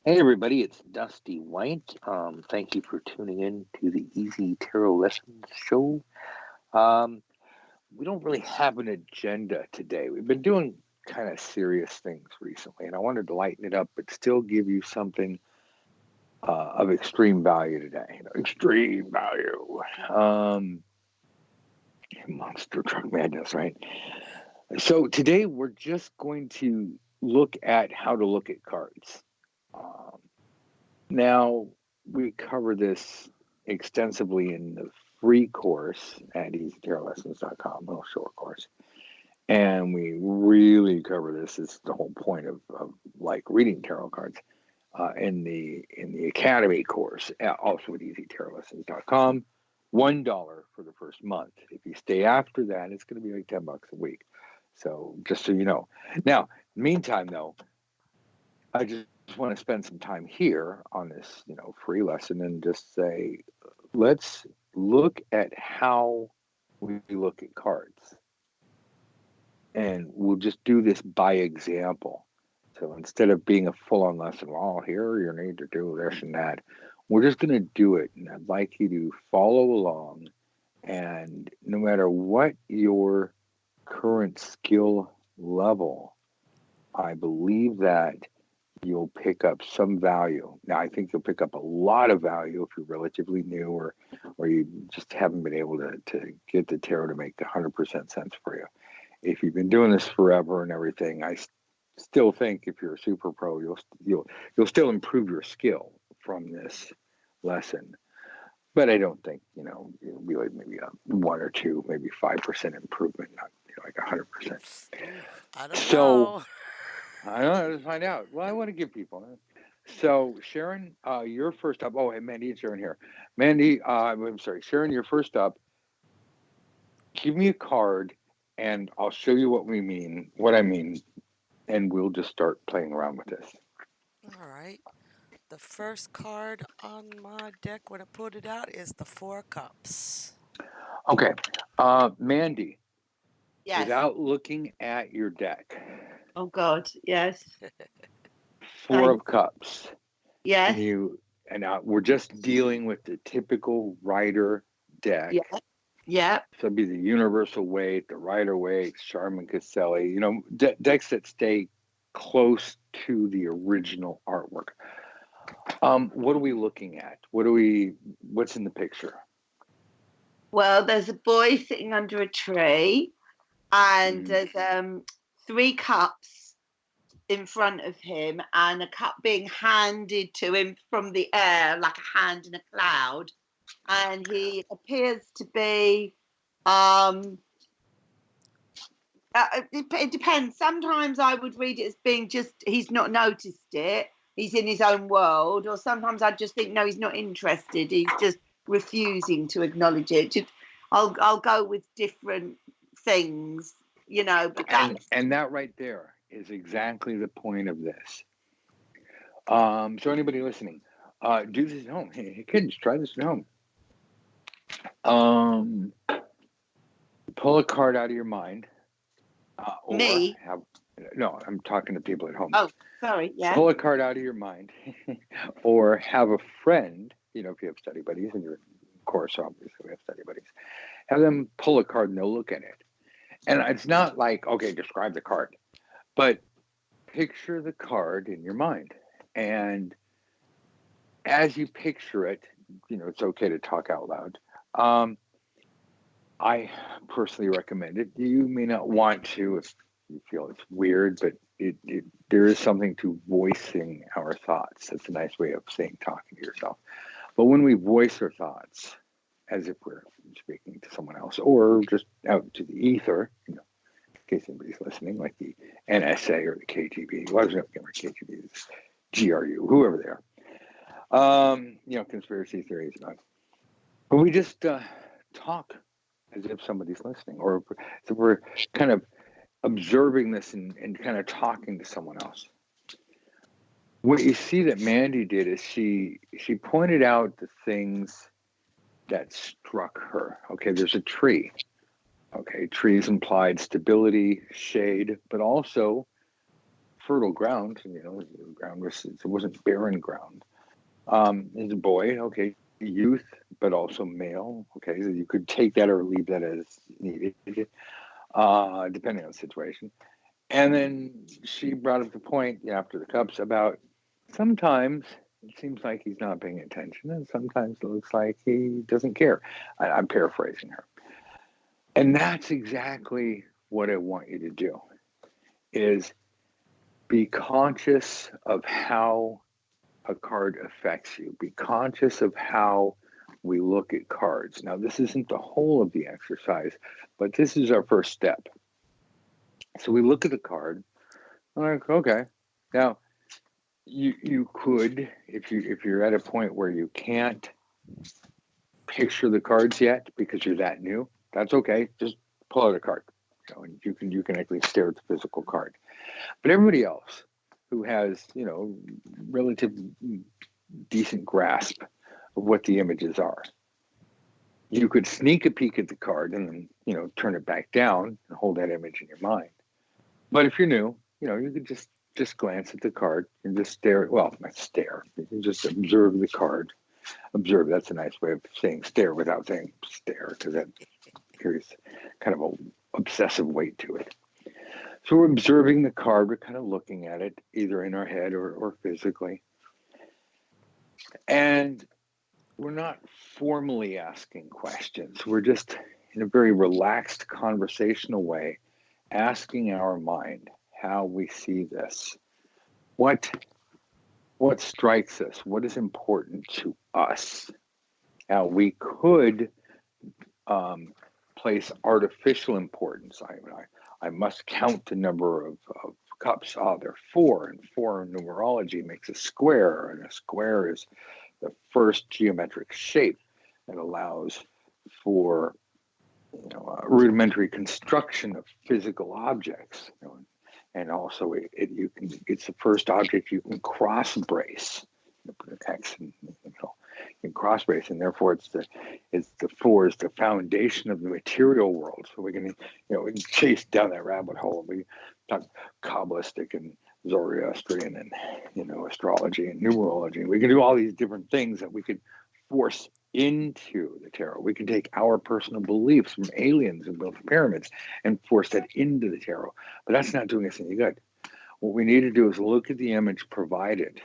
Hey everybody, it's Dusty White. Thank you for tuning in to the Easy Tarot Lessons show. Um, we don't really have an agenda today. We've been doing kind of serious things recently, and I wanted to lighten it up, but still give you something of extreme value today. Extreme value. Monster truck madness, right? So today we're just going to look at how to look at cards. Um, Now, we cover this extensively in the free course at easytarolessons.com, a little short course. And we really cover this. It's the whole point of like reading tarot cards in the Academy course, also at easytarolessons.com. $1 for the first month. If you stay after that, it's going to be like $10 a week. So just so you know. Now, meantime, though, I just want to spend some time here on this, free lesson and just say, let's look at how we look at cards. And we'll just do this by example. So instead of being a full on lesson, well, here you need to do this and that, we're just going to do it. And I'd like you to follow along. And no matter what your current skill level, I believe that you'll pick up some value. Now, I think you'll pick up a lot of value if you're relatively new or you just haven't been able to get the tarot to make 100% sense for you. If you've been doing this forever and everything, I still think if you're a super pro, you'll still improve your skill from this lesson. But I don't think it'll be like maybe a 1 or 2, maybe 5% improvement, not like 100%. Ooh, I don't So know. I don't know. Let's find out. Well, I want to give people. So Sharon, you're first up. Oh, hey, Mandy and Sharon here. Mandy, I'm sorry, Sharon, you're first up. Give me a card, and I'll show you what I mean, and we'll just start playing around with this. All right. The first card on my deck when I put it out is the Four Cups. Okay, Mandy, Yes. without looking at your deck, Oh God. Yes. Four Thank. of Cups. Can Yes. you? And we're just dealing with the typical Rider Yeah. deck. Yeah. So it'd be the Universal Weight, the Rider Waite, Charmin Caselli, decks that stay close to the original artwork. What are we looking at? What's in the picture? Well, there's a boy sitting under a tree, and Mm, there's three cups in front of him, and a cup being handed to him from the air, like a hand in a cloud. And he appears to be um it depends. Sometimes I would read it as being just he's not noticed it, he's in his own world, or sometimes I just think no, he's not interested, he's just refusing to acknowledge it. I'll go with different things, but and that's and that right there is exactly the point of this. So anybody listening, do this at home. Hey, kids, try this at home. Um, pull a card out of your mind, or me. have no. I'm talking to people at home. Oh, sorry. Yeah. Pull a card out of your mind, or have a friend. If you have study buddies in your course, obviously we have study buddies. Have them pull a card and they'll look at it. And it's not like, okay, describe the card, but picture the card in your mind. And as you picture it, it's okay to talk out loud. Um, I personally recommend it. You may not want to if you feel it's weird, but there is something to voicing our thoughts. That's a nice way of saying talking to yourself. But when we voice our thoughts as if we're speaking to someone else or just out to the ether, in case anybody's listening, like the NSA or the KGB, well, I was going to KGB, GRU, whoever they are. Conspiracy theories about. But we just talk as if somebody's listening, or if we're kind of observing this and kind of talking to someone else. What you see that Mandy did is she pointed out the things that struck her. Okay, there's a tree. Okay, trees implied stability, shade, but also fertile ground, the ground was, it wasn't barren ground. Is a boy, okay, youth, but also male, okay, so you could take that or leave that as needed, depending on the situation. And then she brought up the point after the cups about sometimes it seems like he's not paying attention, and sometimes it looks like he doesn't care. I'm paraphrasing her. And that's exactly what I want you to do, is be conscious of how a card affects you. Be conscious of how we look at cards. Now, this isn't the whole of the exercise, but this is our first step. So we look at the card. I'm like, okay. Now, you could, if you're at a point where you can't picture the cards yet because you're that new, that's okay. Just pull out a card. And you can actually stare at the physical card. But everybody else who has, relative decent grasp of what the images are, you could sneak a peek at the card and then, turn it back down and hold that image in your mind. But if you're new, you could just glance at the card and just stare. Well, not stare. You can just observe the card. Observe, that's a nice way of saying stare without saying stare, because that carries kind of a obsessive weight to it. So we're observing the card, we're kind of looking at it either in our head or physically. And we're not formally asking questions. We're just in a very relaxed conversational way asking our mind how we see this. What strikes us? What is important to us? Now, we could place artificial importance. I must count the number of cups. Oh, there are 4, and 4 in numerology makes a square, and a square is the first geometric shape that allows for rudimentary construction of physical objects. And also it's the first object you can cross brace. Put an X in the middle. You can cross brace, and therefore it's the 4 is the foundation of the material world. So we can we can chase down that rabbit hole. We talk Kabbalistic and Zoroastrian and astrology and numerology. We can do all these different things that we could force into the tarot. We can take our personal beliefs from aliens who built the pyramids and force that into the tarot. But that's not doing us any good. What we need to do is look at the image provided.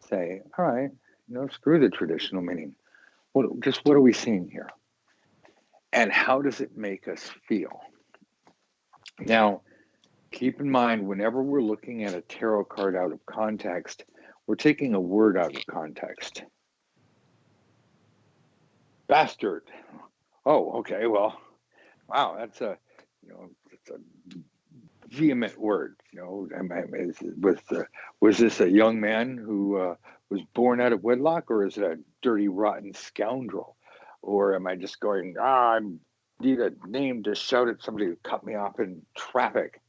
Say, all right, screw the traditional meaning. What are we seeing here? And how does it make us feel? Now, keep in mind, whenever we're looking at a tarot card out of context, we're taking a word out of context. Bastard. Oh, okay. Well, wow, that's it's a vehement word. Was this a young man who was born out of wedlock, or is it a dirty, rotten scoundrel? Or am I just going, I need a name to shout at somebody who cut me off in traffic?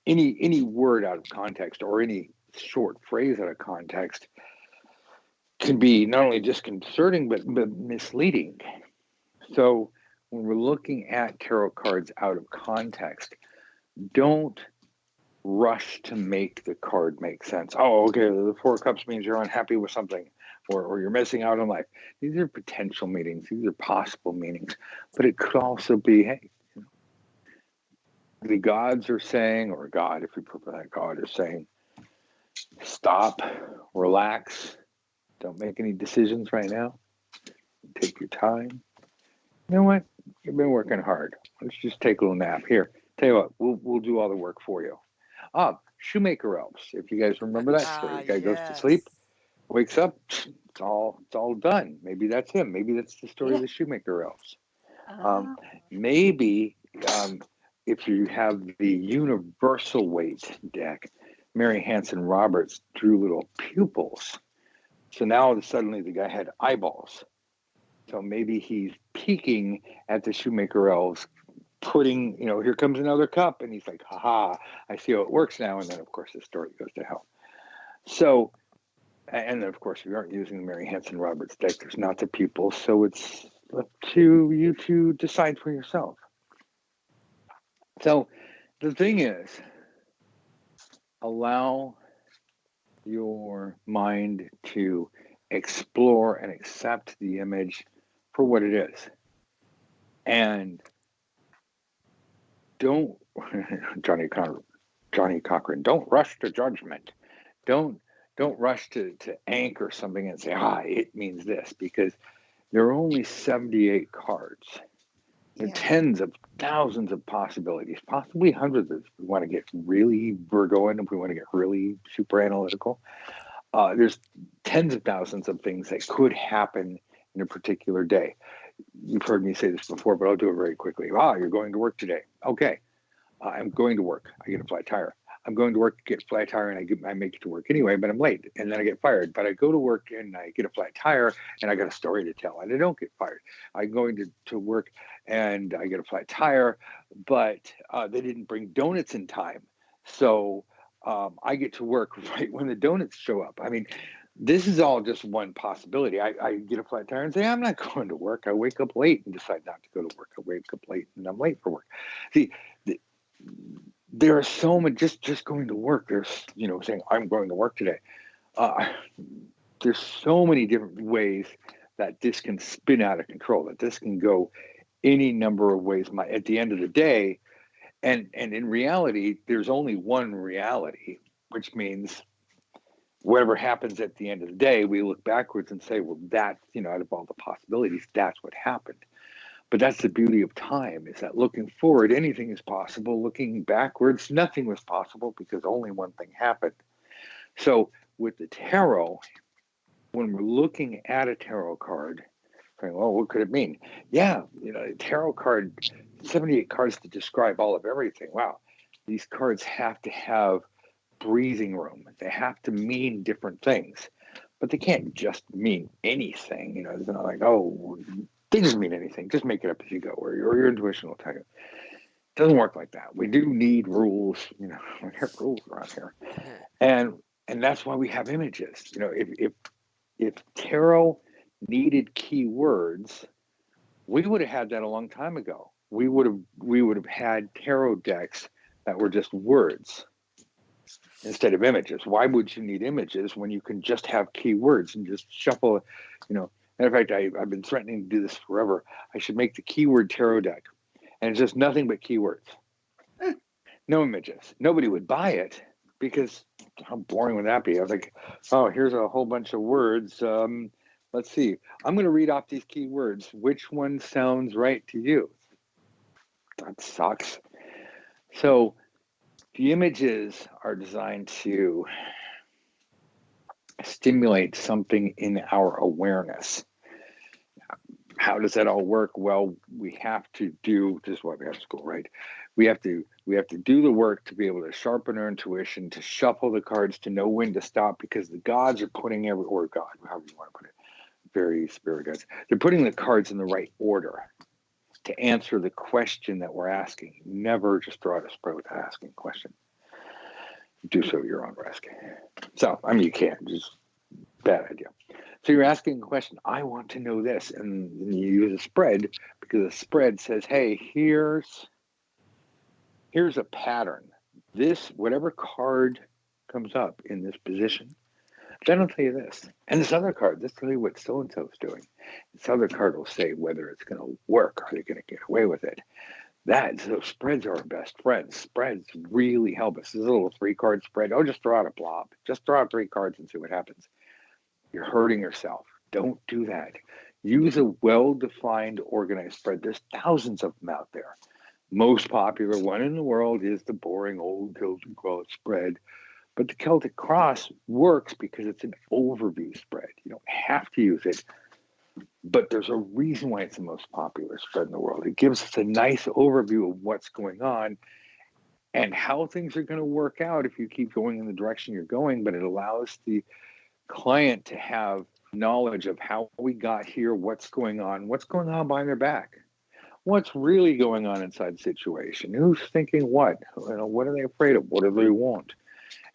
Any word out of context or any short phrase out of context can be not only disconcerting, but misleading. So when we're looking at tarot cards out of context, don't rush to make the card make sense. Oh, okay, the 4 cups means you're unhappy with something, or you're missing out on life. These are potential meanings. These are possible meanings. But it could also be, hey, the gods are saying, or God, if you prefer that, God is saying, stop, relax, don't make any decisions right now. Take your time. You know what? You've been working hard. Let's just take a little nap. Here, tell you what, we'll do all the work for you. Shoemaker elves. If you guys remember that story, the guy goes to sleep, wakes up, it's all done. Maybe that's him. Maybe that's the story of the shoemaker elves. Maybe if you have the universal weight deck, Mary Hanson Roberts drew little pupils. So now suddenly the guy had eyeballs. So maybe he's peeking at the shoemaker elves, putting, here comes another cup. And he's like, haha, I see how it works now. And then, of course, the story goes to hell. So, and then, of course, if you aren't using the Mary Hanson Roberts deck, there's not the pupils. So it's up to you to decide for yourself. So the thing is, allow your mind to explore and accept the image for what it is. And don't, Johnny Cochran, don't rush to judgment. Don't rush to anchor something and say, it means this, because there are only 78 cards. There are Yeah. tens of thousands of possibilities, possibly hundreds if we want to get really Virgoan, if we want to get really super analytical. There's tens of thousands of things that could happen in a particular day. You've heard me say this before, but I'll do it very quickly. You're going to work today. Okay. I'm going to work. I get a flat tire. I'm going to work, get a flat tire, and I make it to work anyway, but I'm late, and then I get fired. But I go to work and I get a flat tire, and I got a story to tell, and I don't get fired. I'm going to work and I get a flat tire, but they didn't bring donuts in time, so I get to work right when the donuts show up. I mean, this is all just one possibility. I get a flat tire and say, I'm not going to work. I wake up late and decide not to go to work. I wake up late and I'm late for work. See, there are so much just going to work. There's, saying I'm going to work today. There's so many different ways that this can spin out of control, that this can go any number of ways. At the end of the day, and in reality, there's only one reality, which means whatever happens at the end of the day, we look backwards and say, well, that's, out of all the possibilities, that's what happened. But that's the beauty of time, is that looking forward, anything is possible. Looking backwards, nothing was possible because only one thing happened. So with the tarot, when we're looking at a tarot card, saying, well, what could it mean? Yeah, tarot card, 78 cards to describe all of everything. Wow, these cards have to have breathing room. They have to mean different things, but they can't just mean anything. It's not like, they just mean anything. Just make it up as you go, or your intuition will tell you. It doesn't work like that. We do need rules. We have rules around here, and that's why we have images. If tarot needed keywords, we would have had that a long time ago. We would have had tarot decks that were just words instead of images. Why would you need images when you can just have keywords and just shuffle? Matter of fact, I've been threatening to do this forever. I should make the keyword tarot deck, and it's just nothing but keywords. No images. Nobody would buy it because how boring would that be? I was like, here's a whole bunch of words. Let's see. I'm going to read off these keywords. Which one sounds right to you? That sucks. So the images are designed to stimulate something in our awareness. How does that all work? Well, we have to do, this is why we have school, right? We have to do the work to be able to sharpen our intuition, to shuffle the cards, to know when to stop, because the gods are putting or God, however you want to put it, very spirit guides, they're putting the cards in the right order to answer the question that we're asking. Never just throw out a spread without asking a question. Do so at your own risk. So, you can't, just bad idea. So you're asking a question, I want to know this, and you use a spread because a spread says, hey, here's a pattern. This, whatever card comes up in this position, then I'll tell you this. And this other card, this will tell you what so-and-so is doing. This other card will say whether it's going to work, are they going to get away with it? So spreads are our best friends. Spreads really help us. This is a little 3-card spread. Just throw out a blob. Just throw out 3 cards and see what happens. You're hurting yourself. Don't do that. Use a well-defined, organized spread. There's thousands of them out there. Most popular one in the world is the boring old Celtic Cross spread. But the Celtic Cross works because it's an overview spread. You don't have to use it. But there's a reason why it's the most popular spread in the world. It gives us a nice overview of what's going on and how things are going to work out if you keep going in the direction you're going. But it allows the client to have knowledge of how we got here, what's going on behind their back, what's really going on inside the situation, who's thinking what, what are they afraid of, what do they want,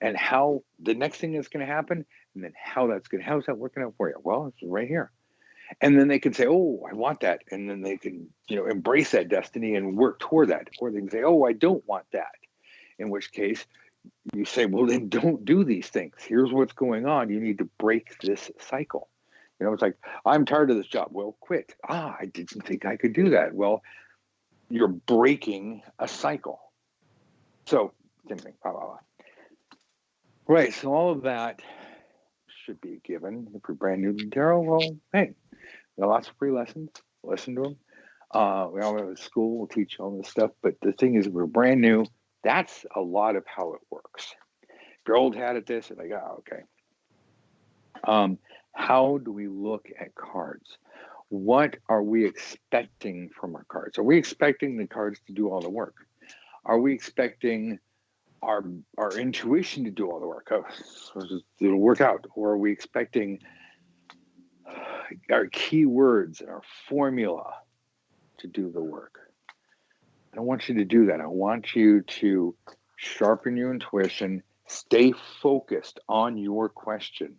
and how the next thing that's going to happen, and then how's that working out for you? Well, it's right here. And then they can say, I want that. And then they can, embrace that destiny and work toward that. Or they can say, I don't want that. In which case, you say, well, then don't do these things. Here's what's going on. You need to break this cycle. It's like, I'm tired of this job. Well, quit. I didn't think I could do that. Well, you're breaking a cycle. So, same thing. Blah, blah, blah. Right. So all of that should be given. If you're brand new to tarot, well, hey, there are lots of free lessons. Listen to them. We all go to school. We'll teach you all this stuff. But the thing is, if we're brand new, that's a lot of how it works. If you're old hat at this, you're like, okay. How do we look at cards? What are we expecting from our cards? Are we expecting the cards to do all the work? Are we expecting our intuition to do all the work? It'll work out. Or are we expecting our keywords and our formula to do the work? I don't want you to do that. I want you to sharpen your intuition, stay focused on your question.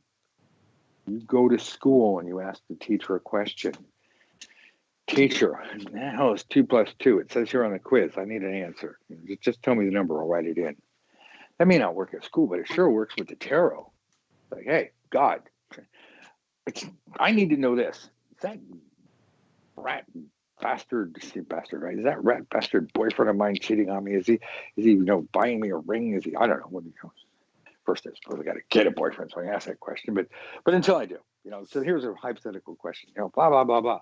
You go to school and you ask the teacher a question. Teacher, how is 2 + 2? It says here on the quiz. I need an answer. Just tell me the number. I'll write it in. That may not work at school, but it sure works with the tarot. Like, hey, God, I need to know this. Is that rat bastard, right? Is that rat bastard boyfriend of mine cheating on me? Is he buying me a ring? Is he? I don't know. What do you know? First, I suppose I got to get a boyfriend, so I ask that question. But until I do, so here's a hypothetical question. Blah blah blah blah.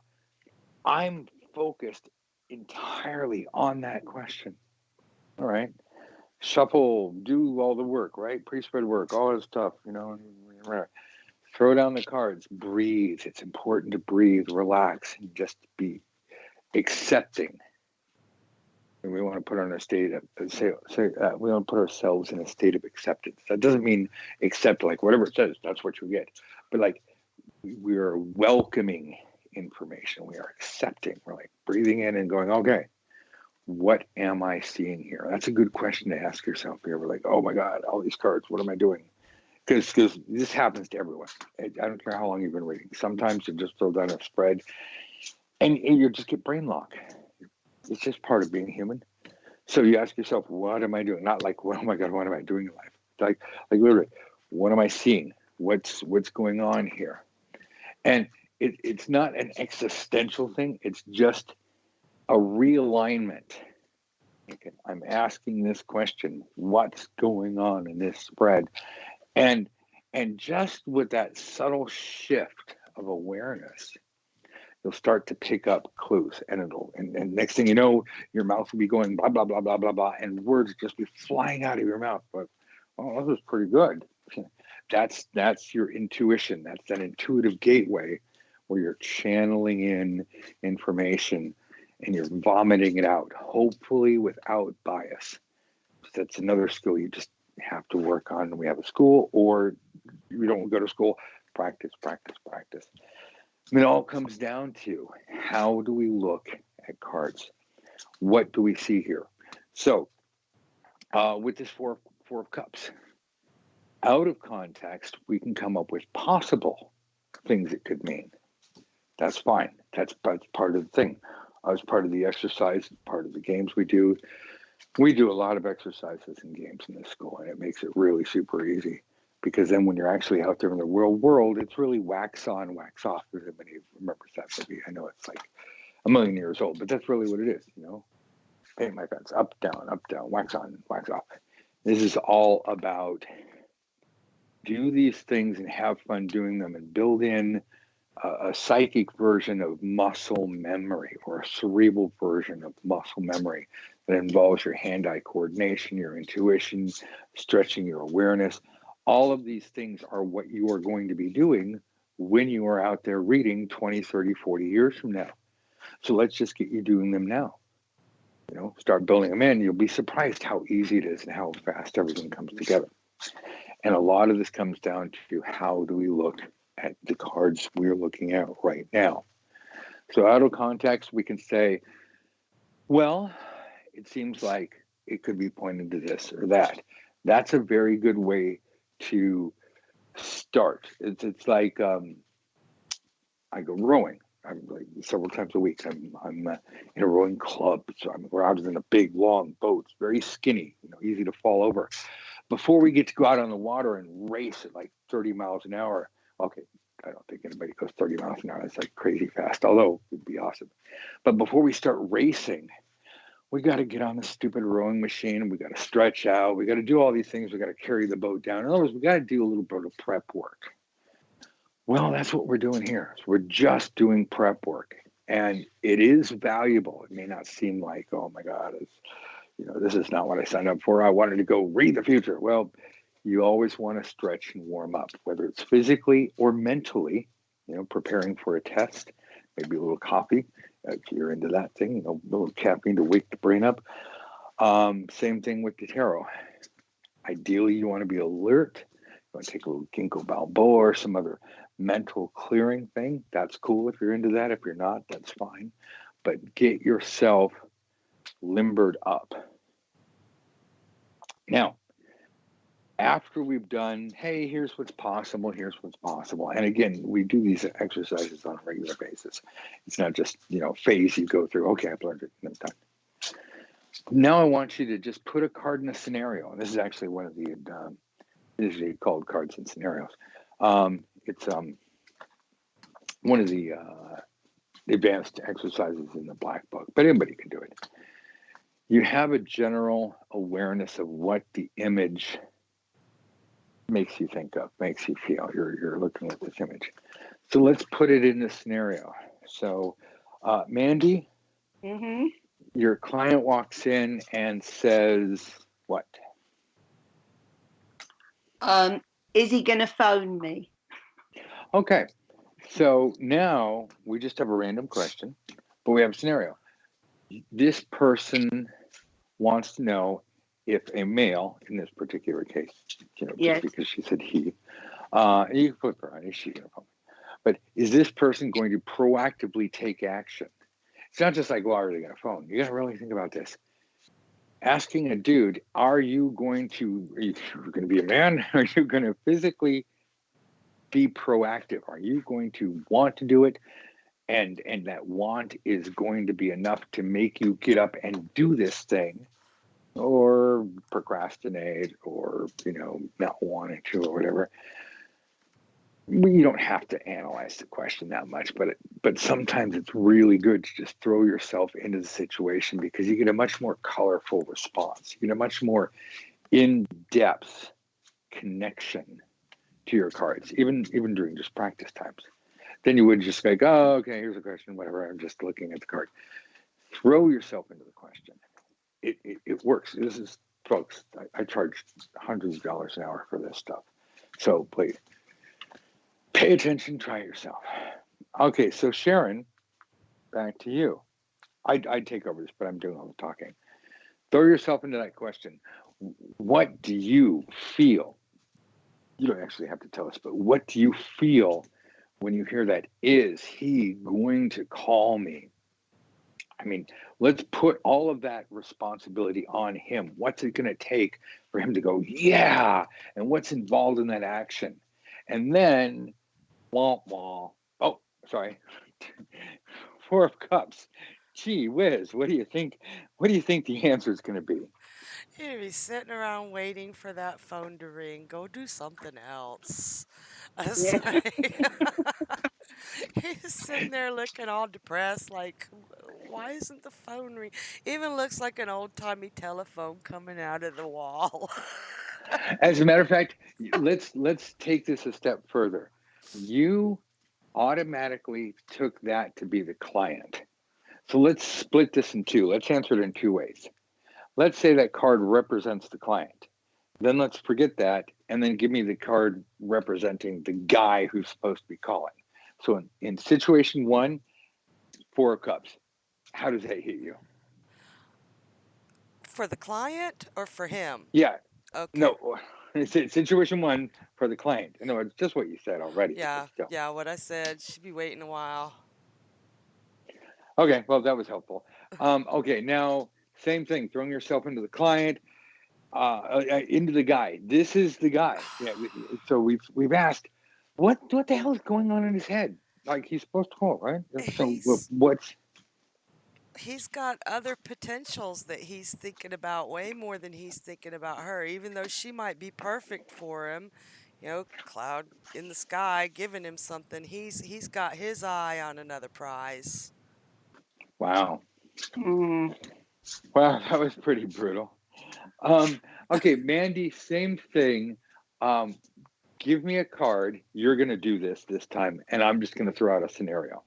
I'm focused entirely on that question. All right, shuffle, do all the work, right? Pre-spread work, all this stuff. Throw down the cards, breathe. It's important to breathe, relax, and just be accepting. And we want to put on a state of we want to put ourselves in a state of acceptance. That doesn't mean accept like whatever it says, that's what you get. But like we are welcoming information. We are accepting. We're like breathing in and going, okay, what am I seeing here? That's a good question to ask yourself. You're ever like, oh my God, all these cards, what am I doing? Because this happens to everyone. I don't care how long you've been reading. Sometimes you just throw down a spread and you just get brain lock. It's just part of being human. So you ask yourself, what am I doing? Not like, oh my God, what am I doing in life? Like literally, what am I seeing? What's going on here? And it's not an existential thing. It's just a realignment. Okay, I'm asking this question, what's going on in this spread? And just with that subtle shift of awareness, you'll start to pick up clues, and next thing you know, your mouth will be going blah blah blah blah blah blah, and words just be flying out of your mouth. But oh, this is pretty good. That's your intuition. That's an intuitive gateway where you're channeling in information and you're vomiting it out, hopefully without bias. That's another skill you just have to work on. We have a school, or you don't go to school. Practice. It all comes down to, how do we look at cards? What do we see here? So with this four of cups, out of context, we can come up with possible things it could mean. That's fine. That's part of the thing. As part of the exercise, part of the games we do. We do a lot of exercises and games in this school, and it makes it really super easy. Because then when you're actually out there in the real world, it's really wax on, wax off. Because everybody remembers that movie. I know it's like a million years old, but that's really what it is, Paint my fence, up, down, wax on, wax off. This is all about do these things and have fun doing them, and build in a psychic version of muscle memory, or a cerebral version of muscle memory that involves your hand-eye coordination, your intuition, stretching your awareness. All of these things are what you are going to be doing when you are out there reading 20, 30, 40 years from now. So let's just get you doing them now. Start building them in. You'll be surprised how easy it is and how fast everything comes together. And a lot of this comes down to, how do we look at the cards we're looking at right now? So out of context, we can say, well, it seems like it could be pointing to this or that. That's a very good way to start. It's like I go rowing. I'm like several times a week. I'm in a rowing club, so we're out in a big long boat. It's very skinny, easy to fall over. before we get to go out on the water and race at like 30 miles an hour. Okay, I don't think anybody goes 30 miles an hour. That's like crazy fast, although it'd be awesome. But before we start racing, we got to get on the stupid rowing machine. We got to stretch out. We got to do all these things. We got to carry the boat down. In other words, we got to do a little bit of prep work. Well, that's what we're doing here. So we're just doing prep work, and it is valuable. It may not seem like, oh my God, this is not what I signed up for. I wanted to go read the future. Well, you always want to stretch and warm up, whether it's physically or mentally. Preparing for a test, maybe a little coffee if you're into that thing. A little caffeine to wake the brain up. Same thing with the tarot. Ideally, you want to be alert. You want to take a little ginkgo biloba or some other mental clearing thing. That's cool if you're into that. If you're not, that's fine. But get yourself limbered up. Now, after we've done, hey, here's what's possible, and again, we do these exercises on a regular basis. It's not just, phase you go through, okay, I've learned it, and I'm done. Now I want you to just put a card in a scenario, and this is actually one of the, usually called cards and scenarios. It's one of the advanced exercises in the Black Book, but anybody can do it. You have a general awareness of what the image makes you think of, makes you feel. You're looking at this image. So let's put it in a scenario. So, Mandy, your client walks in and says, what? Is he going to phone me? Okay. So now we just have a random question, but we have a scenario. This person wants to know if a male, in this particular case, Yes. just because she said he, you can put her on, is she going to phone me? But is this person going to proactively take action? It's not just like, well, are they going to phone? You got to really think about this. Asking a dude, are you going to be a man? Are you going to physically be proactive? Are you going to want to do it? And that want is going to be enough to make you get up and do this thing, or procrastinate, or not wanting to, or whatever. You don't have to analyze the question that much, but sometimes it's really good to just throw yourself into the situation, because you get a much more colorful response. You get a much more in-depth connection to your cards, even during just practice times. Then you would just like, oh, okay, here's a question, whatever, I'm just looking at the card. Throw yourself into the question. It works. This is, folks, I charge hundreds of dollars an hour for this stuff. So please, pay attention, try it yourself. Okay, so Sharon, back to you. I'd take over this, but I'm doing all the talking. Throw yourself into that question. What do you feel? You don't actually have to tell us, but what do you feel when you hear that? Is he going to call me? I mean, let's put all of that responsibility on him. What's it going to take for him to go, yeah? And what's involved in that action? And then, wah, wah. Oh, sorry. 4 of Cups. Gee whiz, what do you think? What do you think the answer is going to be? You'd be sitting around waiting for that phone to ring. Go do something else. It's Yeah. like, he's sitting there looking all depressed, like, why isn't the phone ring? Even looks like an old-timey telephone coming out of the wall. As a matter of fact, let's take this a step further. You automatically took that to be the client. So let's split this in two. Let's answer it in 2 ways. Let's say that card represents the client. Then let's forget that, and then give me the card representing the guy who's supposed to be calling. So in situation 1, 4 of Cups. How does that hit you? For the client or for him? Yeah. Okay. No. Situation 1 for the client. No, it's just what you said already. Yeah, what I said. She'd be waiting a while. Okay, well, that was helpful. Okay, now, same thing, throwing yourself into the client, into the guy. This is the guy. Yeah, so we've asked, what the hell is going on in his head? Like, he's supposed to call, right? So He's what's... he's got other potentials that he's thinking about way more than he's thinking about her, even though she might be perfect for him. Cloud in the sky giving him something. He's got his eye on another prize. Wow. Mm. Wow, that was pretty brutal. Okay, Mandy, same thing. Um, give me a card. You're going to do this time, and I'm just going to throw out a scenario.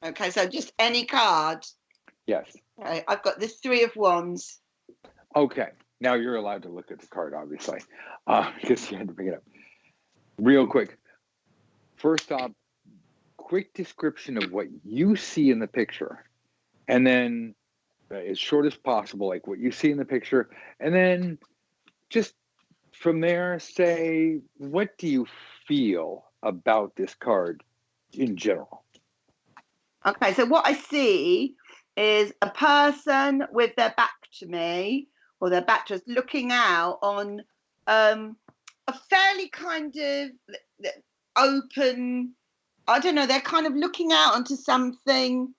Okay, so just any card. Yes. Okay, I've got the Three of Wands. Okay. Now you're allowed to look at the card, obviously, because you had to pick it up. Real quick. First off, quick description of what you see in the picture, and then as short as possible, like what you see in the picture, and then just from there, say, what do you feel about this card in general? Okay, so what I see is a person with their back to me, or their back to us, looking out on a fairly kind of open, I don't know, they're kind of looking out onto something.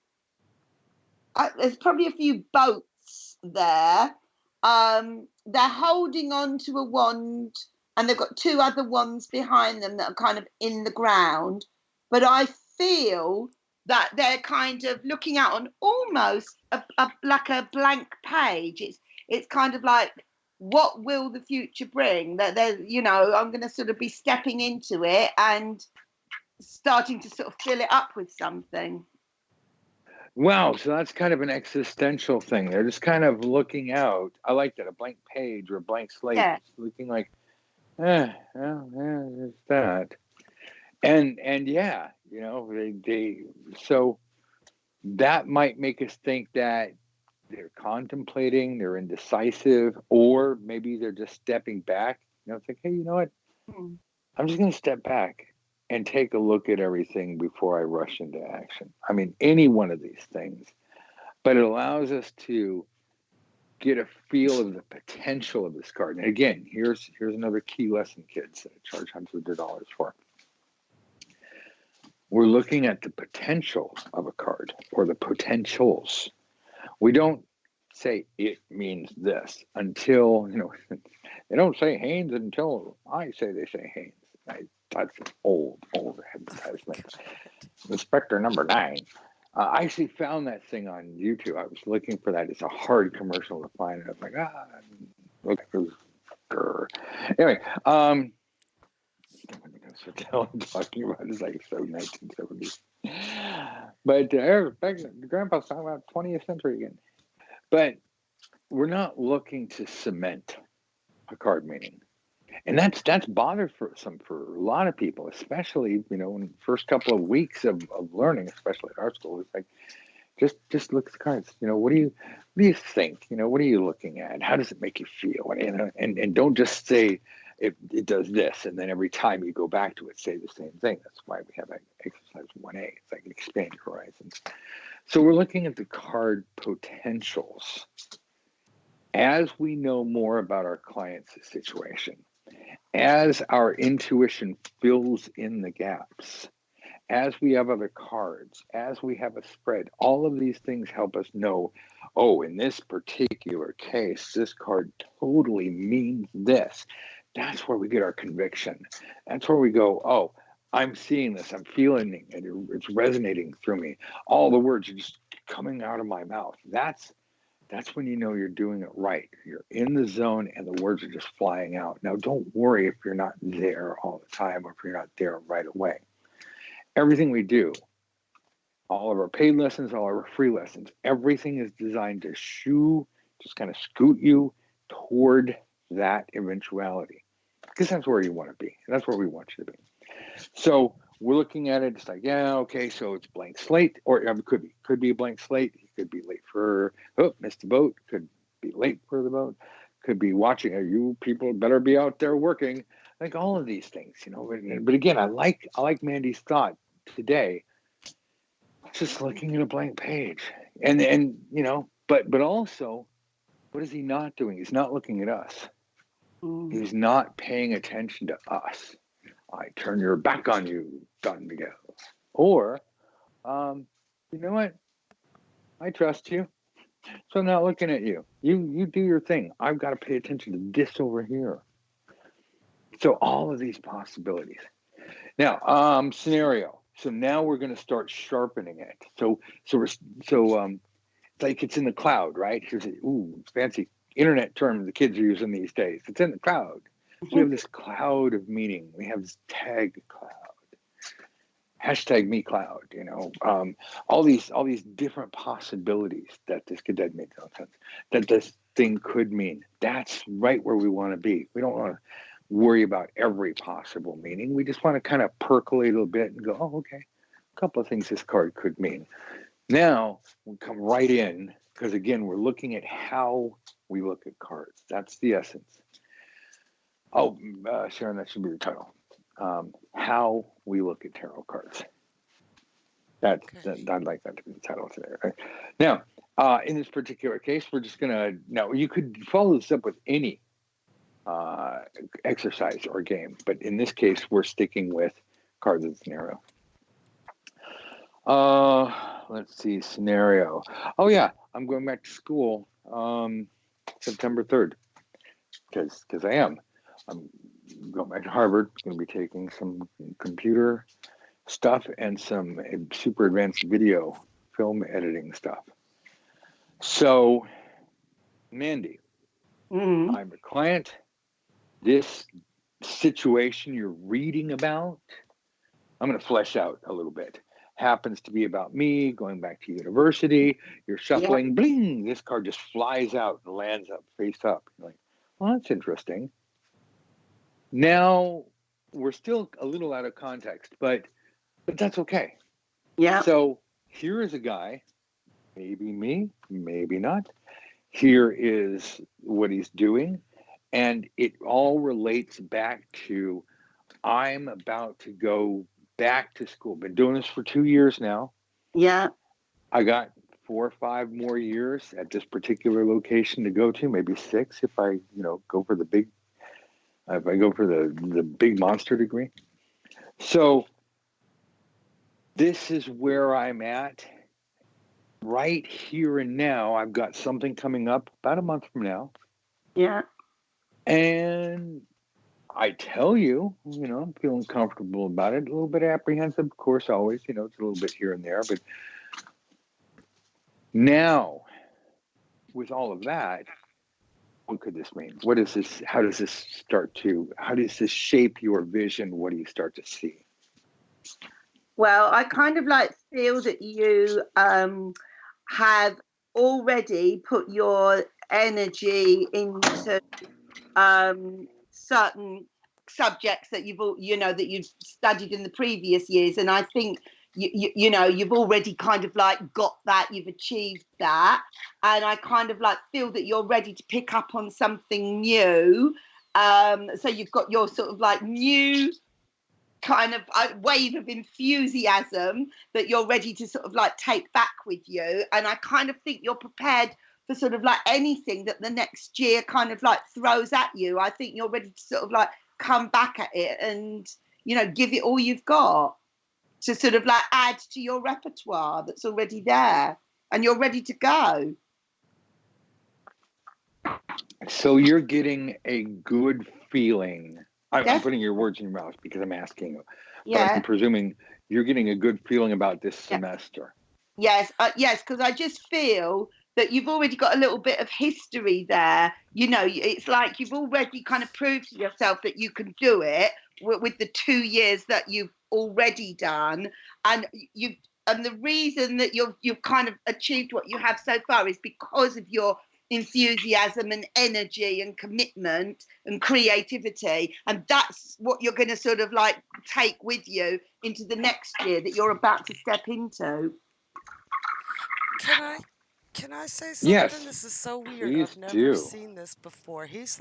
There's probably a few boats there. They're holding on to a wand, and they've got two other wands behind them that are kind of in the ground. But I feel that they're kind of looking out on almost like a blank page. It's kind of like, what will the future bring? That I'm going to sort of be stepping into it and starting to sort of fill it up with something. Wow, so that's kind of an existential thing. They're just kind of looking out. I like that, a blank page or a blank slate, Yeah. just looking like, there's that. And yeah, they so that might make us think that they're contemplating, they're indecisive, or maybe they're just stepping back. It's like, hey, you know what? Hmm. I'm just going to step back and take a look at everything before I rush into action. I mean, any one of these things, but it allows us to get a feel of the potential of this card. And again, here's another key lesson, kids, that I charge hundreds of dollars for. We're looking at the potential of a card, or the potentials. We don't say it means this until, they don't say Haynes until I say they say Haynes. That's an old advertisement. Inspector number 9. I actually found that thing on YouTube. I was looking for that. It's a hard commercial to find. And I was like, anyway, what I'm talking about is like so 1970s. But Grandpa's talking about 20th century again. But we're not looking to cement a card meaning. And that's bothered for a lot of people, especially, in the first couple of weeks of learning, especially at our school. It's like, just look at the cards. What do you think? What are you looking at? How does it make you feel? And don't just say it does this, and then every time you go back to it, say the same thing. That's why we have exercise 1A. It's like expand your horizons. So we're looking at the card potentials. As we know more about our client's situation, as our intuition fills in the gaps, as we have other cards, as we have a spread, all of these things help us know, in this particular case, this card totally means this. That's where we get our conviction. That's where we go, I'm seeing this, I'm feeling it, and it's resonating through me. All the words are just coming out of my mouth. That's when you know you're doing it right. You're in the zone and the words are just flying out. Now, don't worry if you're not there all the time or if you're not there right away. Everything we do, all of our paid lessons, all of our free lessons, everything is designed to just kind of scoot you toward that eventuality. Because that's where you want to be. And that's where we want you to be. So we're looking at it, it's like, okay, so it's blank slate, or it could be a blank slate. You could be late missed the boat, could be late for the boat, could be watching, you people better be out there working, like all of these things, but again, I like Mandy's thought today, just looking at a blank page, and but also, what is he not doing? He's not looking at us. He's not paying attention to us. I turn your back on you, Don Miguel. Or, you know what? I trust you. So now looking at you, you do your thing. I've got to pay attention to this over here. So all of these possibilities. Now, scenario. So now we're going to start sharpening it. So it's like it's in the cloud, right? Here's a fancy internet term the kids are using these days. It's in the cloud. So we have this cloud of meaning. We have this tag cloud. Hashtag me cloud, all these different possibilities that that makes no sense, that this thing could mean. That's right where we want to be. We don't want to worry about every possible meaning. We just want to kind of percolate a little bit and go, oh, okay, a couple of things this card could mean. Now we come right in, because again, we're looking at how we look at cards. That's the essence. Oh, Sharon, that should be the title. How we look at tarot cards. I'd like that to be the title today. Right? Now, in this particular case, we're just gonna. Now, you could follow this up with any exercise or game, but in this case, we're sticking with cards and scenario. Let's see, scenario. Oh yeah, I'm going back to school September 3rd because I am. I'm going back to Harvard. Going to be taking some computer stuff and some super advanced video film editing stuff. So, Mandy, I'm a client. This situation you're reading about, I'm going to flesh out a little bit. Happens to be about me going back to university. You're shuffling, bling, this card just flies out and lands up, face up. You're like, well, that's interesting. Now, we're still a little out of context, but that's okay. Yeah. So here is a guy, maybe me, maybe not. Here is what he's doing. And it all relates back to, I'm about to go back to school. Been doing this for 2 years now. Yeah. I got 4 or 5 more years at this particular location to go to, maybe 6 if I, go for the big, if I go for the big monster degree. So this is where I'm at right here and now. I've got something coming up about a month from now. Yeah. And I tell you, I'm feeling comfortable about it. A little bit apprehensive, of course, always, it's a little bit here and there. But now, with all of that, what could this mean? What is this? How does this shape your vision? What do you start to see? Well, I kind of feel that you have already put your energy into certain subjects that you've studied in the previous years, and I think you've already kind of got that, you've achieved that, and I kind of feel that you're ready to pick up on something new. So you've got your sort of new kind of wave of enthusiasm that you're ready to sort of take back with you, and I kind of think you're prepared for sort of anything that the next year kind of throws at you. I think you're ready to sort of come back at it and give it all you've got to sort of add to your repertoire that's already there, and you're ready to go. So you're getting a good feeling. I'm putting your words in your mouth because I'm asking you. Yeah. But I'm presuming you're getting a good feeling about this semester. Yes, because I just feel that you've already got a little bit of history there. It's like you've already kind of proved to yourself that you can do it with the 2 years that you've already done, and the reason that you've kind of achieved what you have so far is because of your enthusiasm and energy and commitment and creativity, and that's what you're going to sort of take with you into the next year that you're about to step into. Can I say something? Yes. This is so weird. Please I've never do. seen this before. He's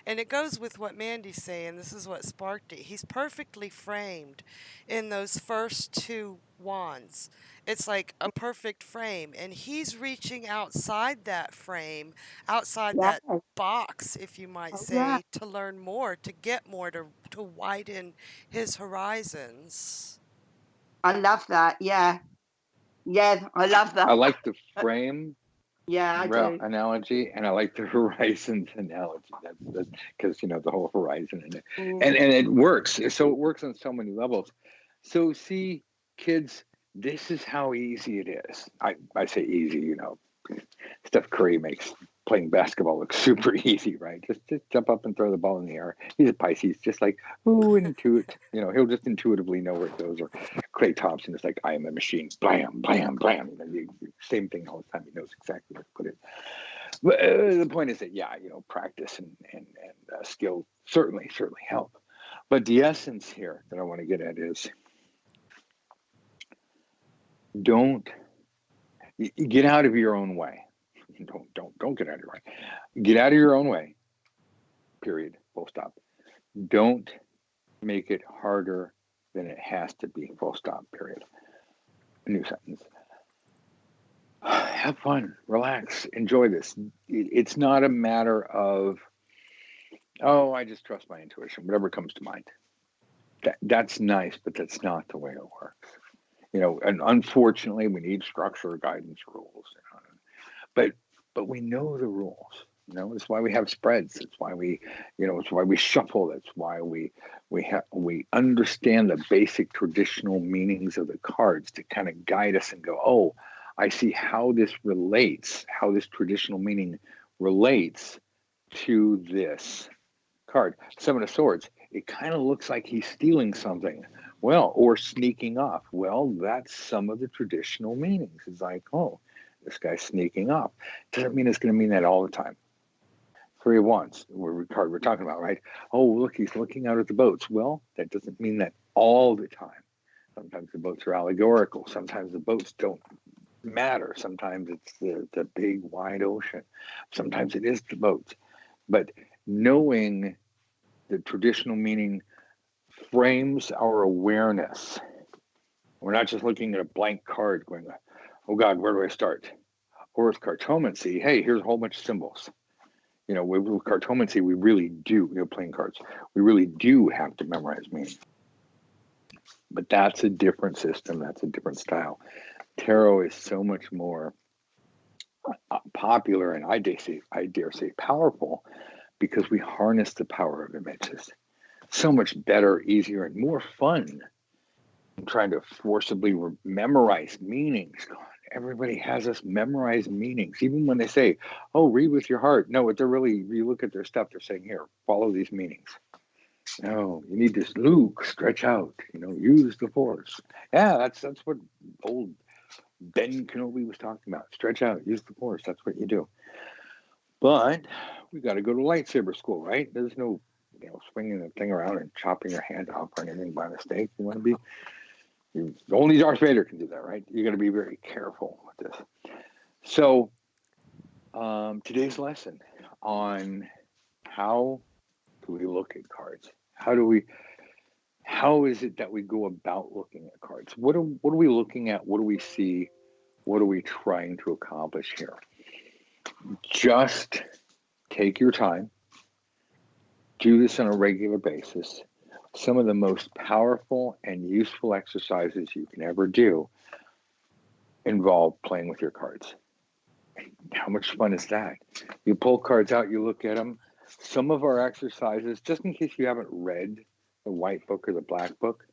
and it goes with what Mandy's saying. This is what sparked it. He's perfectly framed in those first 2 wands. It's like a perfect frame, and he's reaching outside that frame, outside that box, if you might say, to learn more, to get more, to widen his horizons. I love that. Yeah, I love that. I like the frame. Yeah, I do. analogy, and I like the horizons analogy. That's because, you know, the whole horizon in it, Mm. and it works. So it works on so many levels. So see, kids, this is how easy it is. I say easy, you know, Steph Curry makes playing basketball look super easy, right? Just jump up and throw the ball in the air. He's a Pisces, just like, ooh, intuit. You know, he'll just intuitively know where it goes. Or Clay Thompson is like, I am a machine. Blam, blam, blam. You know, same thing all the time. He knows exactly where to put it. But the point is that, yeah, you know, practice and skill certainly help. But the essence here that I want to get at is don't get out of your own way. Don't get out of your way. Get out of your own way. Period. Full stop. Don't make it harder than it has to be. Full stop. Period. A new sentence. Have fun. Relax. Enjoy this. It's not a matter of, oh, I just trust my intuition. Whatever comes to mind. That's nice, but that's not the way it works. You know, and unfortunately, we need structure, guidance, rules. You know, but we know the rules. You know, it's why we have spreads. It's why we, you know, it's why we shuffle. That's why we understand the basic traditional meanings of the cards to kind of guide us and go, oh, I see how this relates, how this traditional meaning relates to this card. Seven of Swords. It kind of looks like he's stealing something. Well, or sneaking off. Well, that's some of the traditional meanings. It's like, oh, this guy's sneaking off. Doesn't mean it's going to mean that all the time. Three of Wands, card we're talking about, right? Oh, look, he's looking out at the boats. Well, that doesn't mean that all the time. Sometimes the boats are allegorical. Sometimes the boats don't matter. Sometimes it's the big wide ocean. Sometimes it is the boats. But knowing the traditional meaning frames our awareness. We're not just looking at a blank card going, oh God, where do I start? Or with cartomancy, hey, here's a whole bunch of symbols. You know, with cartomancy, we really do, you know, playing cards, we really do have to memorize meaning. But that's a different system. That's a different style. Tarot is so much more popular and I dare say powerful because we harness the power of images. So much better, easier, and more fun than trying to forcibly memorize meanings. God, everybody has us memorize meanings, even when they say, oh, read with your heart. No, what they're really, you look at their stuff, they're saying, here, follow these meanings. No, you need this, Luke, stretch out, you know, use the force. Yeah, that's what old Ben Kenobi was talking about. Stretch out, use the force. That's what you do. But we got to go to lightsaber school, right? There's no, you know, swinging the thing around and chopping your hand off or anything by mistake. You want to be, only Darth Vader can do that, right? You got to be very careful with this. So today's lesson on how do we look at cards? How is it that we go about looking at cards? What are we looking at? What do we see? What are we trying to accomplish here? Just take your time. Do this on a regular basis. Some of the most powerful and useful exercises you can ever do involve playing with your cards. How much fun is that? You pull cards out, you look at them. Some of our exercises, just in case you haven't read the white book or the black book,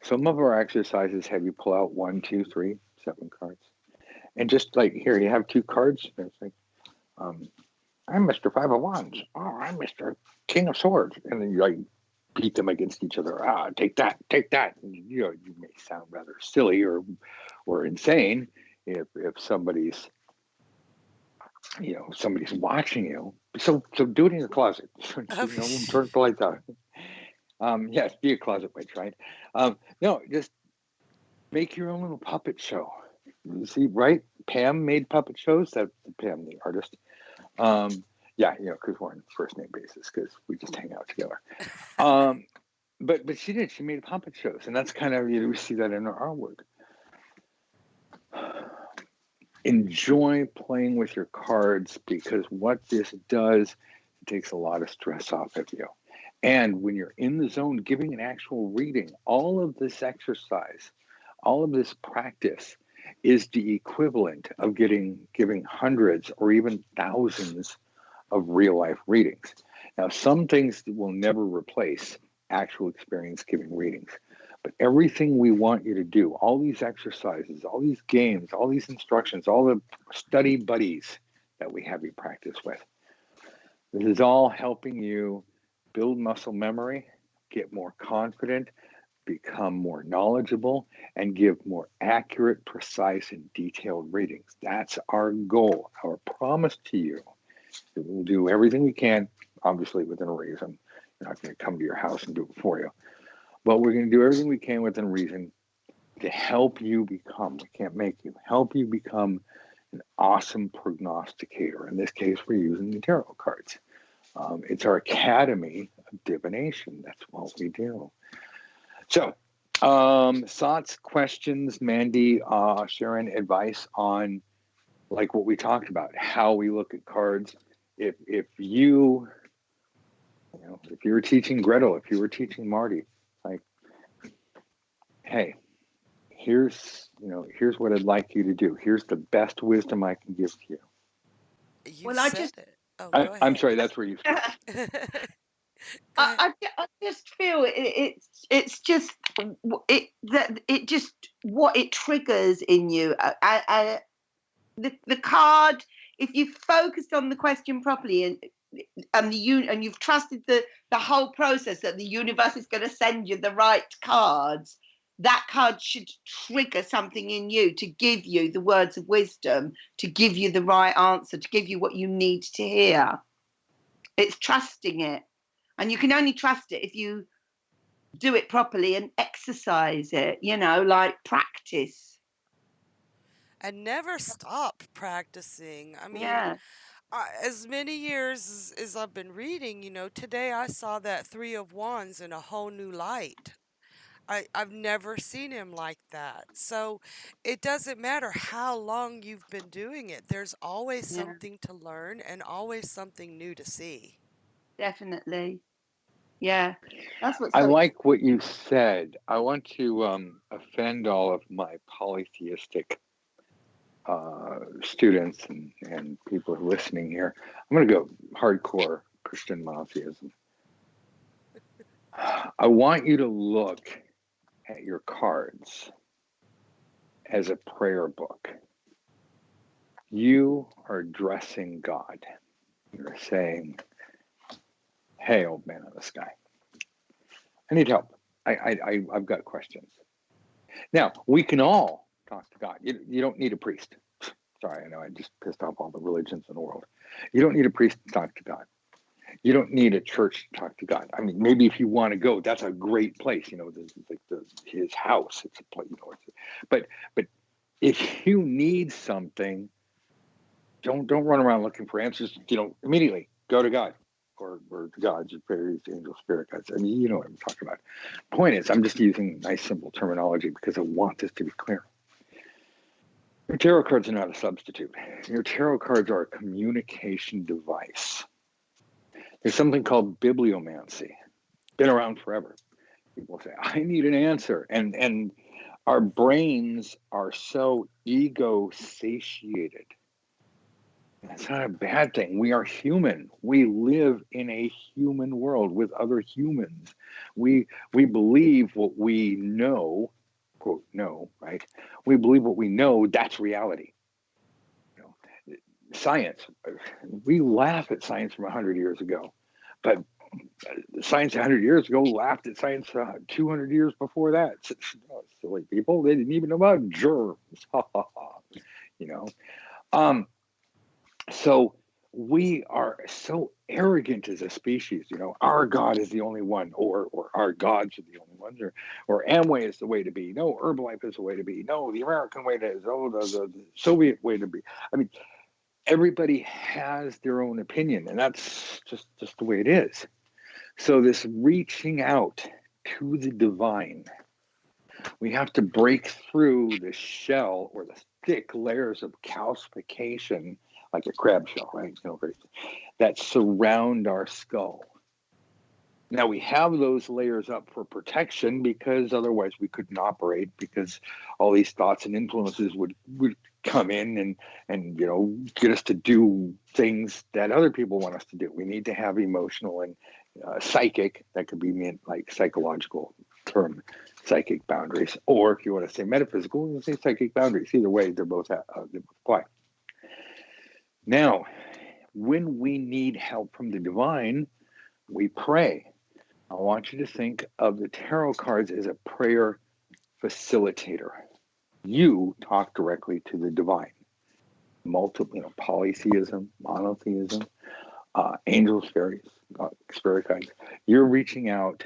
some of our exercises have you pull out 1, 2, 3, 7 cards. And just like, here, you have 2 cards. And it's like, I'm Mr. Five of Wands. Oh, I'm Mr. King of Swords. And then you like beat them against each other. Ah, take that, take that. And, you know, you may sound rather silly or insane if somebody's, you know, somebody's watching you. So do it in your closet. You know, turn the lights out. Yes, be a closet witch, right? No, just make your own little puppet show. You see, right? Pam made puppet shows. That's Pam, the artist. Yeah, you know, because we're on first name basis because we just hang out together. But she did. She made puppet shows, and that's kind of, you know, we see that in our artwork. Enjoy playing with your cards because what this does, it takes a lot of stress off of you. And when you're in the zone, giving an actual reading, all of this exercise, all of this practice is the equivalent of giving hundreds or even thousands of real life readings. Now, some things will never replace actual experience giving readings, but everything we want you to do, all these exercises, all these games, all these instructions, all the study buddies that we have you practice with, this is all helping you build muscle memory, get more confident, become more knowledgeable, and give more accurate, precise, and detailed readings. That's our goal. Our promise to you. We'll do everything we can, obviously within reason. We're not going to come to your house and do it for you. But we're going to do everything we can within reason to help you become, we can't make you, help you become an awesome prognosticator. In this case, we're using the tarot cards. It's our Academy of Divination. That's what we do. So, thoughts, questions, Mandy, Sharon, advice on like what we talked about, how we look at cards. If you know, if you were teaching Gretel, if you were teaching Marty, like, hey, here's what I'd like you to do. Here's the best wisdom I can give to you. You Well, said it. Oh, go I'm ahead. sorry, that's where you speak. Go ahead. I just feel it's just it just what it triggers in you. The card, if you focused on the question properly and you've trusted the whole process that the universe is going to send you the right cards, that card should trigger something in you to give you the words of wisdom, to give you the right answer, to give you what you need to hear. It's trusting it. And you can only trust it if you do it properly and exercise it, like practice. And never stop practicing. I mean, Yeah, as many years as I've been reading, today I saw that Three of Wands in a whole new light. I've never seen him like that. So it doesn't matter how long you've been doing it, there's always yeah, something to learn and always something new to see. definitely. Yeah, that's what's I so. like what you said. I want to offend all of my polytheistic students and people who are listening here. I'm going to go hardcore Christian monotheism. I want you to look at your cards as a prayer book. You are addressing God. You're saying, hey, old man in the sky, I need help. I've got questions. Now, we can all talk to God. You don't need a priest. Sorry, I know I just pissed off all the religions in the world. You don't need a priest to talk to God. You don't need a church to talk to God. I mean, maybe if you want to go, that's a great place. This is like his house. It's a place. But if you need something, don't run around looking for answers. Immediately go to God or to gods, your fairies, angels, spirit guides. I mean, you know what I'm talking about. Point is, I'm just using nice, simple terminology because I want this to be clear. Your tarot cards are not a substitute. Your tarot cards are a communication device. There's something called bibliomancy. Been around forever. People say, I need an answer. And our brains are so ego satiated. That's not a bad thing. We are human. We live in a human world with other humans. We believe what we know, quote, know, right? We believe what we know, that's reality. Science, we laugh at science from 100 years ago, but science 100 years ago laughed at science 200 years before that. Silly people, they didn't even know about germs. you know. So we are so arrogant as a species. Our God is the only one, or our gods are the only ones, or Amway is the way to be. No, Herbalife is the way to be. No, the American way is. Oh, the Soviet way to be. I mean, everybody has their own opinion, and that's just the way it is. So this reaching out to the divine, we have to break through the shell or the thick layers of calcification, like a crab shell, right? That surround our skull. Now we have those layers up for protection because otherwise we couldn't operate, because all these thoughts and influences would come in and get us to do things that other people want us to do. We need to have emotional and psychic, that could be meant like psychological term, psychic boundaries, or if you want to say metaphysical, you say psychic boundaries. Either way, they both apply. Now, when we need help from the divine, we pray. I want you to think of the tarot cards as a prayer facilitator. You talk directly to the divine. Multiple, polytheism, monotheism, angels, fairies, spirit guides. You're reaching out,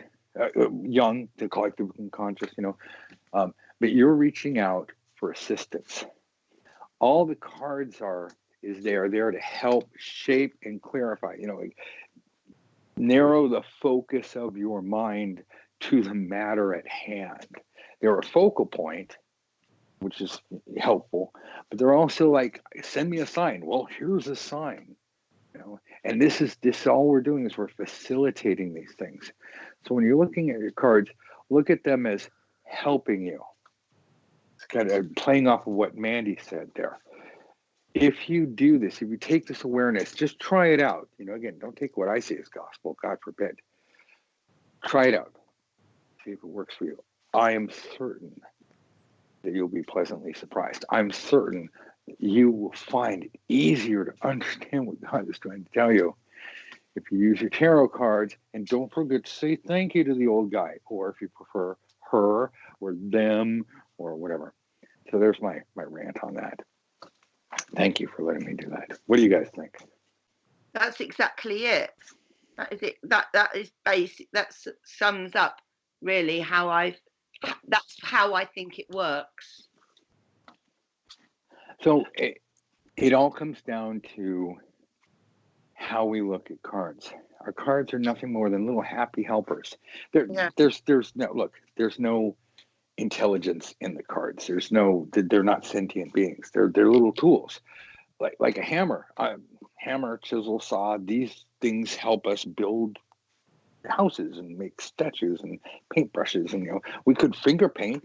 young, the collective unconscious, but you're reaching out for assistance. All the cards are there to help shape and clarify, narrow the focus of your mind to the matter at hand. They're a focal point, which is helpful, but they're also like, send me a sign. Well, here's a sign, and this all we're doing is we're facilitating these things. So when you're looking at your cards, look at them as helping you. It's kind of playing off of what Mandy said there. If you do this, if you take this awareness, just try it out. Again, don't take what I say as gospel, God forbid. Try it out. See if it works for you. I am certain that you'll be pleasantly surprised. I'm certain that you will find it easier to understand what God is trying to tell you if you use your tarot cards, and don't forget to say thank you to the old guy, or if you prefer her or them or whatever. So there's my rant on that. Thank you for letting me do that. What do you guys think? That's exactly it. That is it. That is basic. That sums up really that's how I think it works. So it all comes down to how we look at cards. Our cards are nothing more than little happy helpers. There's no intelligence in the cards. They're not sentient beings. They're little tools, like a hammer. Hammer, chisel, saw. These things help us build houses and make statues and paintbrushes, and we could finger paint.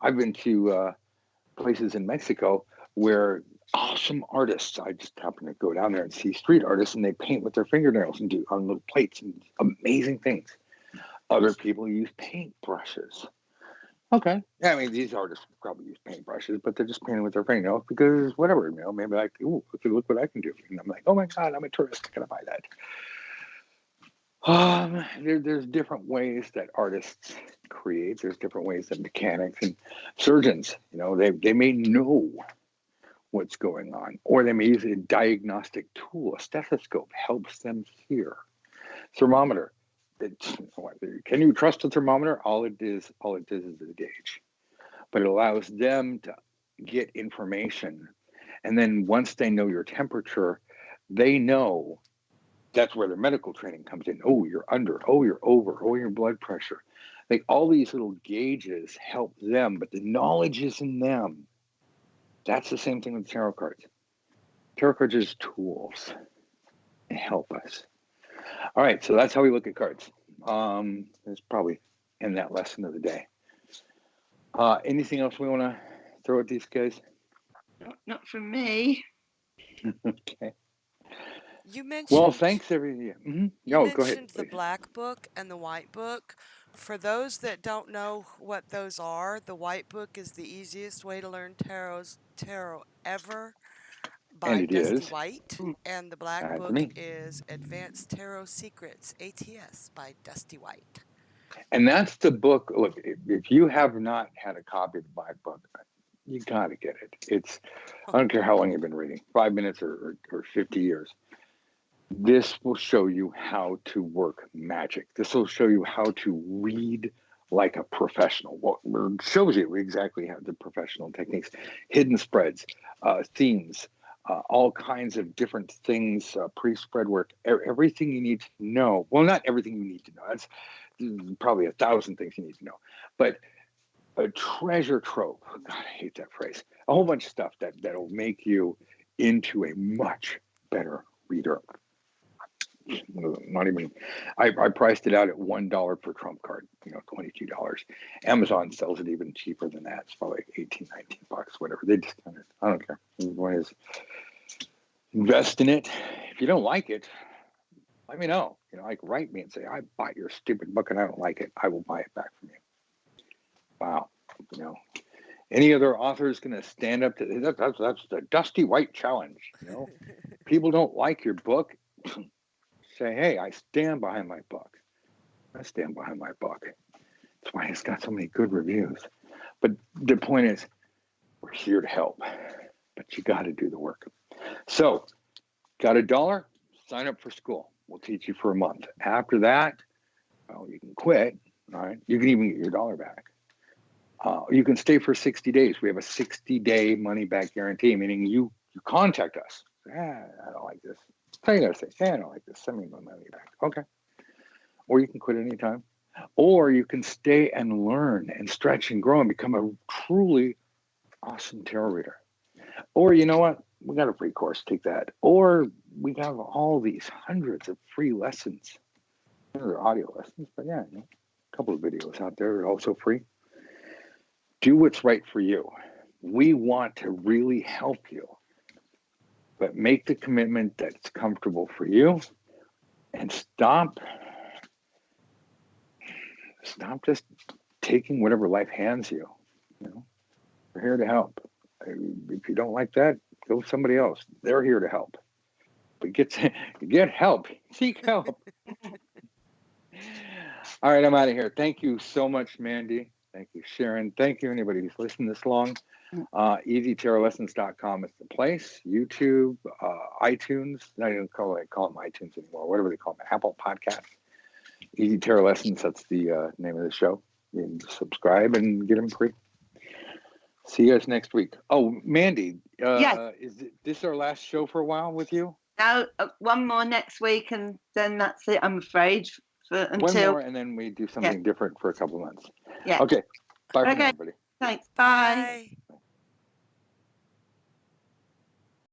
I've been to places in Mexico where awesome artists, I just happen to go down there and see street artists, and they paint with their fingernails and do on little plates and amazing things. Other people use paintbrushes. Okay. Yeah, I mean, these artists probably use paintbrushes, but they're just painting with their fingernails because whatever, maybe like, ooh, look what I can do. And I'm like, oh my God, I'm a tourist. I gotta buy that. There's different ways that artists create. There's different ways that mechanics and surgeons, they may know what's going on, or they may use a diagnostic tool. A stethoscope helps them hear. Thermometer. Can you trust a thermometer? All it is a gauge, but it allows them to get information, and then once they know your temperature, they know. That's where their medical training comes in. Oh, you're under. Oh, you're over. Oh, your blood pressure. Like all these little gauges help them, but the knowledge is in them. That's the same thing with tarot cards. Tarot cards are just tools to help us. All right, so that's how we look at cards. It's probably in that lesson of the day. Anything else we want to throw at these guys? Not from me. Okay. You mentioned. Well, thanks everybody. Mm-hmm. No, go ahead. Mentioned the black book and the white book. For those that don't know what those are, the white book is the easiest way to learn tarot ever by And it Dusty is. White, and the black That's book me. is Advanced Tarot Secrets, ATS, by Dusty White. And that's the book. Look, if you have not had a copy of the black book, you got to get it. I don't care how long you've been reading, 5 minutes or 50 years. This will show you how to work magic. This will show you how to read like a professional. Well, it shows you exactly how the professional techniques, hidden spreads, themes, all kinds of different things, pre-spread work, everything you need to know. Well, not everything you need to know. That's probably 1,000 things you need to know. But a treasure trove. God, I hate that phrase. A whole bunch of stuff that'll make you into a much better reader. Not even. I priced it out at $1 per trump card. $22. Amazon sells it even cheaper than that. It's probably like 18, 19 bucks, whatever. They discount it. I don't care. The point is, invest in it. If you don't like it, let me know. Like write me and say, I bought your stupid book and I don't like it. I will buy it back from you. Wow. Any other author is going to stand up to that's the Dusty White challenge. People don't like your book. Say, hey, I stand behind my book. I stand behind my book. That's why it's got so many good reviews. But the point is, we're here to help, but you got to do the work. So, got $1? Sign up for school. We'll teach you for a month. After that, well, you can quit. All right, you can even get your $1 back. You can stay for 60 days. We have a 60-day money-back guarantee, meaning you contact us. I don't like this. Tell you gotta say, I don't like this. Send me my money back. Okay. Or you can quit anytime. Or you can stay and learn and stretch and grow and become a truly awesome tarot reader. Or you know what? We got a free course. Take that. Or we have all these hundreds of free lessons. They're audio lessons, but yeah, a couple of videos out there are also free. Do what's right for you. We want to really help you. But make the commitment that's comfortable for you and stop just taking whatever life hands you. We're here to help. If you don't like that, go with somebody else. They're here to help. But get help. Seek help. All right, I'm out of here. Thank you so much, Mandy. Thank you, Sharon. Thank you, anybody who's listened this long. EasyTarotLessons.com is the place. YouTube, iTunes. Not even call them iTunes anymore. Whatever they call them, Apple Podcasts. Easy Tarot Lessons. That's the name of the show. You can subscribe and get them free. See you guys next week. Oh, Mandy, Yes. Is this our last show for a while with you? No, one more next week, and then that's it. I'm afraid. Until one more, and then we do something different for a couple of months. Yeah. Okay. Bye for now, Okay. everybody. Thanks. Bye. Bye.